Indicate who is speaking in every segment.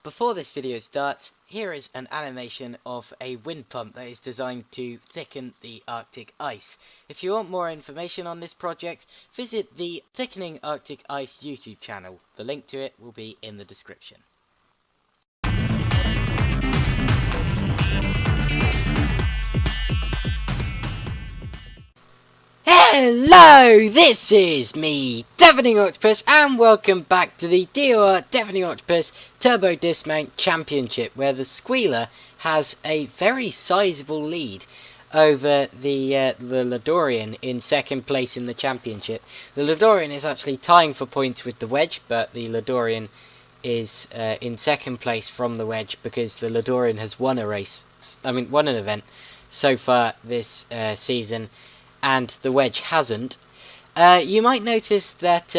Speaker 1: Before this video starts, here is an animation of a wind pump that is designed to thicken the Arctic ice. If you want more information on this project, visit the Thickening Arctic Ice YouTube channel. The link to it will be in the description. Hello, this is me, Deafening Octopus, and welcome back to the DOR Deafening Octopus Turbo Dismount Championship, where the Squealer has a very sizable lead over the Ladorian in second place in the championship. The Ladorian is actually tying for points with the Wedge, but the Ladorian is in second place from the Wedge because the Ladorian has won an event so far this season, and the Wedge hasn't. You might notice that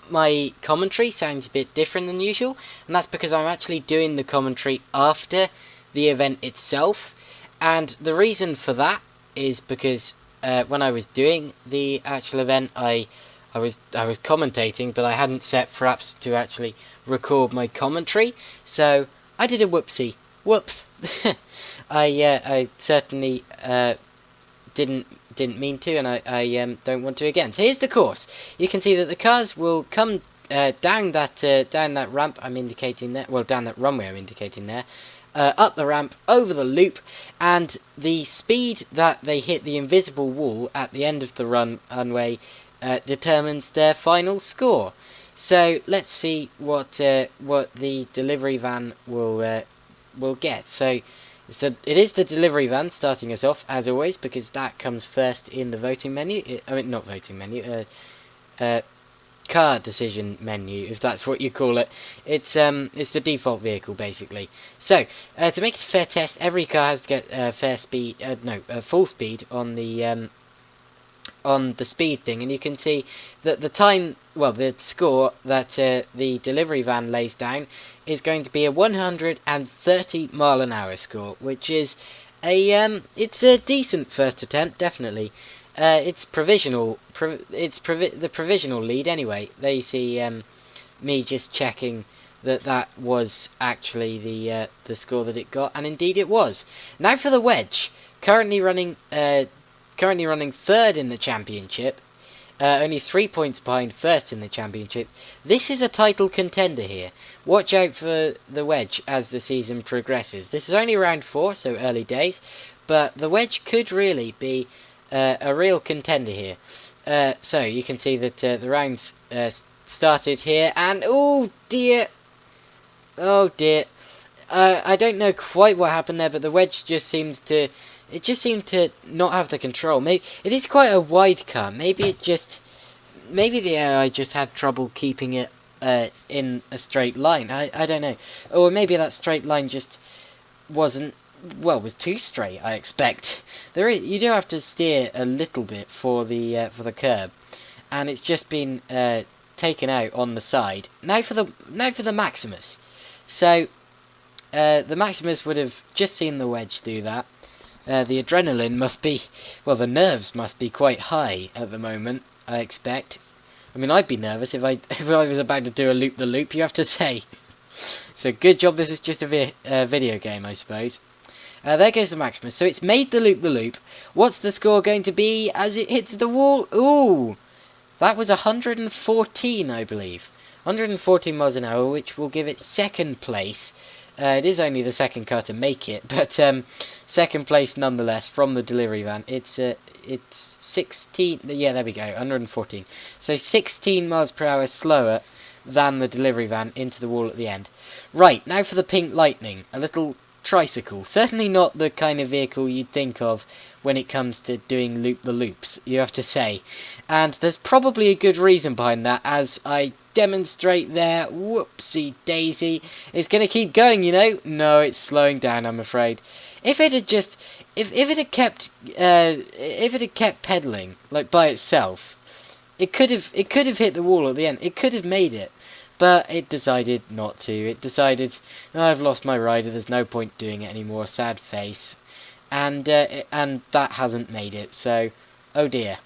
Speaker 1: my commentary sounds a bit different than usual, and that's because I'm actually doing the commentary after the event itself. And the reason for that is because when I was doing the actual event, I was commentating, but I hadn't set Fraps to actually record my commentary, so I did a whoopsie. Whoops. I certainly didn't mean to, and I don't want to again. So here's the course. You can see that the cars will come down that ramp I'm indicating there, well, down that runway I'm indicating there, up the ramp, over the loop, and the speed that they hit the invisible wall at the end of the runway determines their final score. So let's see what the delivery van will get. So it is the delivery van starting us off, as always, because that comes first in the voting menu. Not voting menu, car decision menu, if that's what you call it. It's the default vehicle, basically. So, to make it a fair test, every car has to get full speed on the speed thing, and you can see that the score that the delivery van lays down is going to be a 130 mile an hour score, which is it's a decent first attempt, definitely. It's provisional. The provisional lead anyway. They see me just checking that was actually the score that it got, and indeed it was. Now for the Wedge, currently running third in the championship, only 3 points behind first in the championship. This is a title contender here. Watch out for the Wedge as the season progresses. This is only round 4, so early days, but the Wedge could really be a real contender here. So you can see that the rounds started here, and oh dear, I don't know quite what happened there, but the Wedge just seemed to not have the control. Maybe it is quite a wide car. Maybe the AI just had trouble keeping it in a straight line. I don't know. Or maybe that straight line just was too straight, I expect. You do have to steer a little bit for the curb, and it's just been taken out on the side. Now for the Maximus. So the Maximus would have just seen the Wedge do that. The adrenaline the nerves must be quite high at the moment, I expect. I mean, I'd be nervous if I was about to do a loop-the-loop, you have to say. So good job this is just a video game, I suppose. There goes the Maximus. So it's made the loop-the-loop. What's the score going to be as it hits the wall? Ooh! That was 114, I believe. 114 miles an hour, which will give it second place. It is only the second car to make it, but second place nonetheless from the delivery van. It's 16. Yeah, there we go. 114. So 16 miles per hour slower than the delivery van into the wall at the end. Right, now for the Pink Lightning, a little tricycle. Certainly not the kind of vehicle you'd think of when it comes to doing loop-the-loops, you have to say. And there's probably a good reason behind that, as I demonstrate there. Whoopsie daisy. It's going to keep going, you know. No, it's slowing down, I'm afraid. If it had kept pedaling like by itself, it could have hit the wall at the end. It could have made it, but it decided not to. It decided, I've lost my rider, there's no point doing it anymore. Sad face. And that hasn't made it, so oh dear.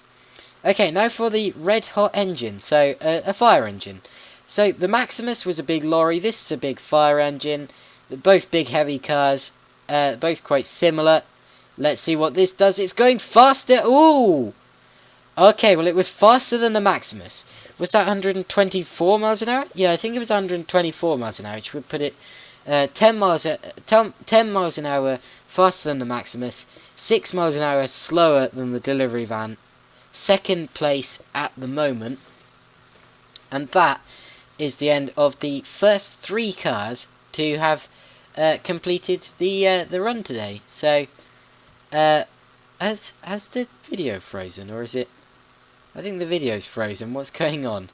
Speaker 1: Okay, now for the red hot engine, so a fire engine. So the Maximus was a big lorry. This is a big fire engine. They're both big heavy cars. Both quite similar. Let's see what this does. It's going faster. Ooh! Okay, well it was faster than the Maximus. Was that 124 miles an hour? Yeah, I think it was 124 miles an hour, which would put it 10 miles an hour faster than the Maximus, 6 miles an hour slower than the delivery van. Second place at the moment. And that is the end of the first 3 cars to have completed the run today. So, has the video frozen, or is it? I think the video's frozen. What's going on?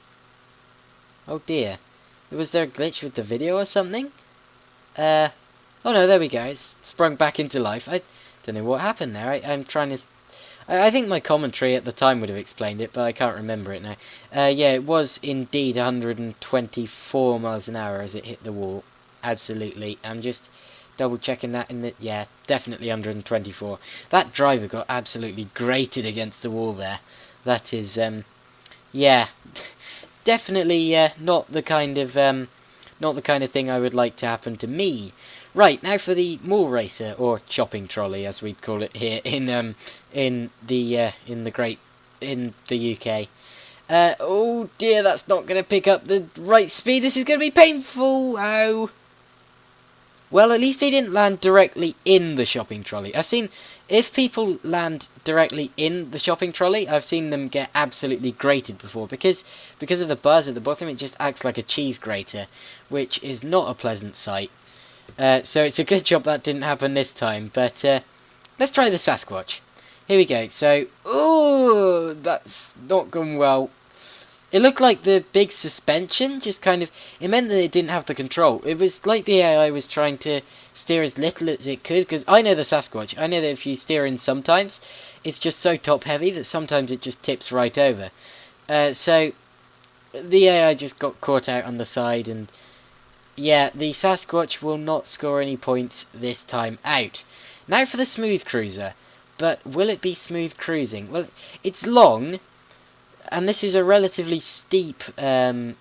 Speaker 1: Oh dear. Was there a glitch with the video or something? Oh no, there we go. It's sprung back into life. I don't know what happened there. I'm trying to... I think my commentary at the time would have explained it, but I can't remember it now. Yeah, it was indeed 124 miles an hour as it hit the wall. Absolutely. I'm just double checking that in the... Yeah, definitely 124. That driver got absolutely grated against the wall there. That is, yeah, definitely not the kind of thing I would like to happen to me. Right, now for the mall racer, or shopping trolley, as we'd call it here in the UK. Oh dear, that's not going to pick up the right speed. This is going to be painful. Ow. Well, at least they didn't land directly in the shopping trolley. I've seen, if people land directly in the shopping trolley, I've seen them get absolutely grated before. Because of the buzz at the bottom, it just acts like a cheese grater, which is not a pleasant sight. So it's a good job that didn't happen this time. But let's try the Sasquatch. Here we go. So, ooh, that's not gone well. It looked like the big suspension just kind of... It meant that it didn't have the control. It was like the AI was trying to steer as little as it could. Because I know the Sasquatch. I know that if you steer in sometimes, it's just so top heavy that sometimes it just tips right over. So the AI just got caught out on the side. And yeah, the Sasquatch will not score any points this time out. Now for the Smooth Cruiser. But will it be smooth cruising? Well, it's long... And this is a relatively steep loop-the-loop.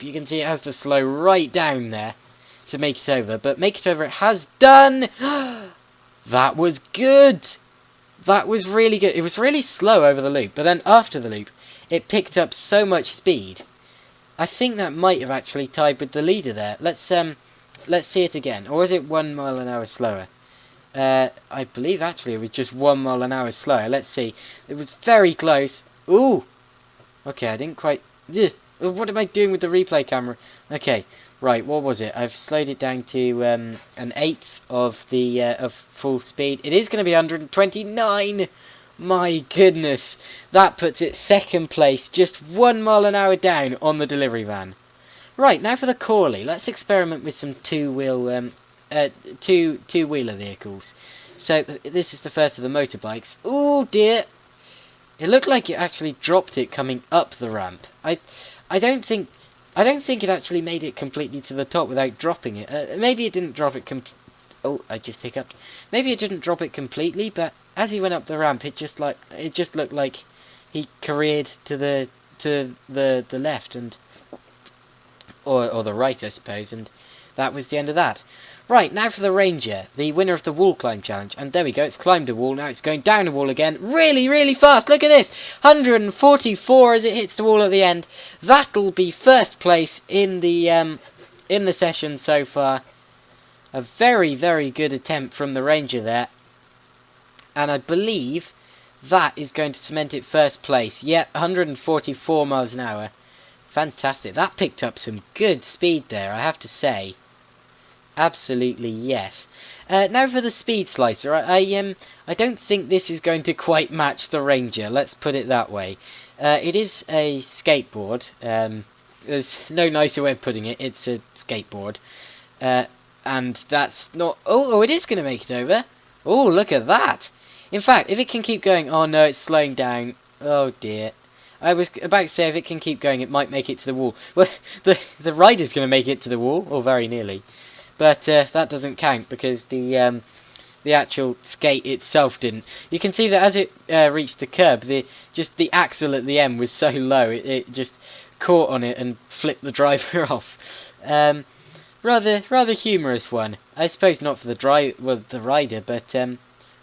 Speaker 1: You can see it has to slow right down there to make it over. But make it over it has done! That was good! That was really good. It was really slow over the loop. But then after the loop, it picked up so much speed. I think that might have actually tied with the leader there. Let's see it again. Or is it 1 mile an hour slower? I believe actually it was just 1 mile an hour slower. Let's see. It was very close. Ooh! Okay, I didn't quite... Ugh. What am I doing with the replay camera? Okay, right, what was it? I've slowed it down to an eighth of the of full speed. It is going to be 129! My goodness! That puts it second place, just 1 mile an hour down on the delivery van. Right, now for the Corley. Let's experiment with some two-wheeler vehicles. So this is the first of the motorbikes. Oh dear! It looked like it actually dropped it coming up the ramp. I don't think it actually made it completely to the top without dropping it. Maybe it didn't drop it oh, I just hiccuped. Maybe it didn't drop it completely, but as he went up the ramp, it just looked like he careered to the left and or the right, I suppose, and that was the end of that. Right, now for the Ranger, the winner of the wall climb challenge. And there we go, it's climbed a wall, now it's going down a wall again. Really, really fast, look at this! 144 as it hits the wall at the end. That'll be first place in the session so far. A very, very good attempt from the Ranger there. And I believe that is going to cement it first place. Yep, 144 miles an hour. Fantastic, that picked up some good speed there, I have to say. Absolutely, yes. Now for the Speed Slicer. I don't think this is going to quite match the Ranger. Let's put it that way. It is a skateboard. There's no nicer way of putting it. It's a skateboard. And that's not... Oh, it is going to make it over. Oh, look at that. In fact, if it can keep going... Oh, no, it's slowing down. Oh, dear. I was about to say if it can keep going, it might make it to the wall. Well, the rider's going to make it to the wall, or very nearly. But that doesn't count because the the actual skate itself didn't. You can see that as it reached the curb, the axle at the end was so low, it just caught on it and flipped the driver off. Rather humorous one. I suppose not for the rider, but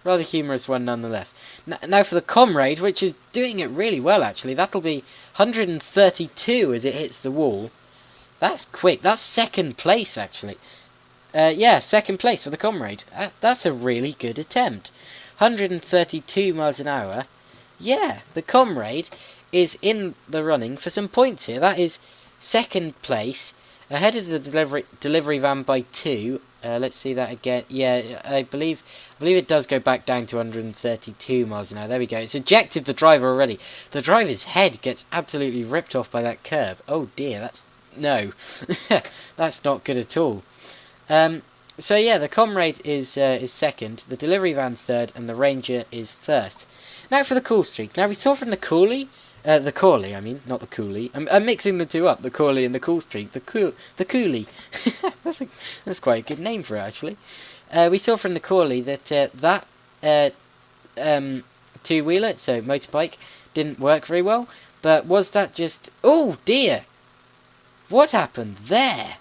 Speaker 1: rather humorous one nonetheless. Now for the Comrade, which is doing it really well actually. That'll be 132 as it hits the wall. That's quick. That's second place actually. Yeah, second place for the Comrade. That's a really good attempt. 132 miles an hour. Yeah, the Comrade is in the running for some points here. That is second place, ahead of the delivery van by 2. Let's see that again. Yeah, I believe it does go back down to 132 miles an hour. There we go. It's ejected the driver already. The driver's head gets absolutely ripped off by that curb. Oh dear, that's that's not good at all. So yeah, the Comrade is second, the delivery van's third, and the Ranger is first. Now for the Cool Streak. Now we saw from the Coolie, I mean, not the Coolie. I'm mixing the two up, the Coolie and the Cool Streak. The Coolie. That's quite a good name for it, actually. We saw from the Coolie that two-wheeler, so motorbike, didn't work very well. But was that just... Oh dear! What happened there?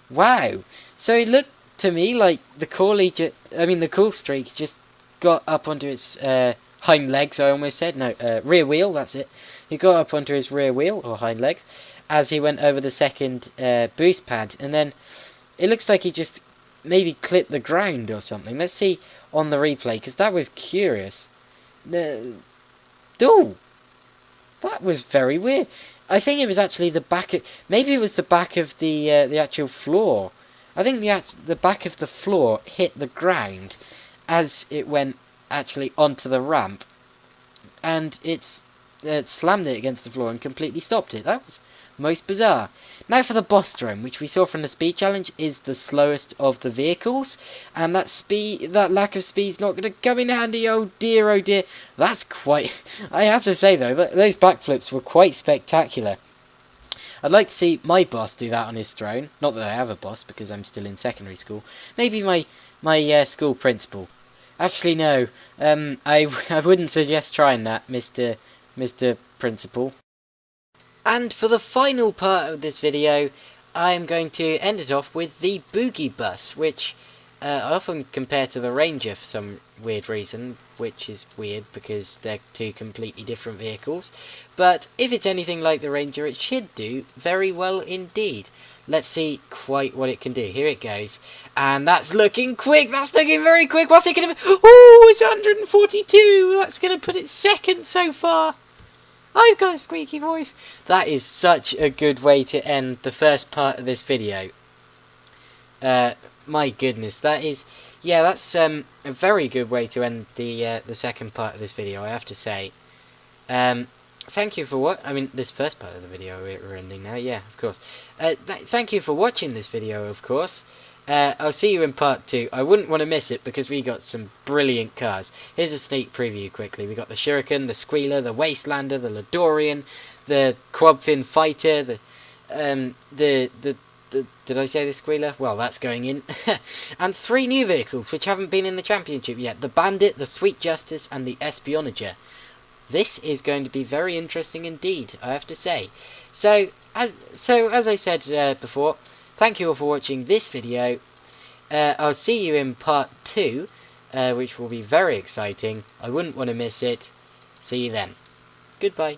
Speaker 1: Wow. So it looked to me like the the Cool Streak just got up onto its hind legs, I almost said. No, rear wheel, that's it. He got up onto his rear wheel, or hind legs, as he went over the second boost pad. And then it looks like he just maybe clipped the ground or something. Let's see on the replay, because that was curious. Oh! That was very weird. I think it was actually the back of... Maybe it was the back of the actual floor. I think the back of the floor hit the ground as it went actually onto the ramp. And it slammed it against the floor and completely stopped it. That was most bizarre. Now for the Boss Drone, which we saw from the speed challenge, is the slowest of the vehicles. And that lack of speed is not going to come in handy. Oh dear, oh dear. That's quite... I have to say though, those backflips were quite spectacular. I'd like to see my boss do that on his throne. Not that I have a boss, because I'm still in secondary school. Maybe my school principal. Actually, no. I wouldn't suggest trying that, Mr. Principal. And for the final part of this video, I am going to end it off with the Boogie Bus, which I often compare to the Ranger for some weird reason, which is weird because they're two completely different vehicles. But if it's anything like the Ranger, it should do very well indeed. Let's see quite what it can do. Here it goes. And that's looking quick. That's looking very quick. What's it going to be? Oh, it's 142. That's going to put it second so far. I've got a squeaky voice. That is such a good way to end the first part of this video. My goodness, that is... Yeah, that's a very good way to end the second part of this video, I have to say. Thank you for this first part of the video we're ending now, yeah, of course. Thank you for watching this video, of course. I'll see you in part 2. I wouldn't want to miss it because we got some brilliant cars. Here's a sneak preview quickly. We got the Shuriken, the Squealer, the Wastelander, the Ladorian, the Quadfin Fighter, did I say the Squealer? Well, that's going in. And 3 new vehicles which haven't been in the championship yet. The Bandit, the Sweet Justice, and the Espionager. This is going to be very interesting indeed, I have to say. So as I said before, thank you all for watching this video. I'll see you in part 2, which will be very exciting. I wouldn't want to miss it. See you then. Goodbye.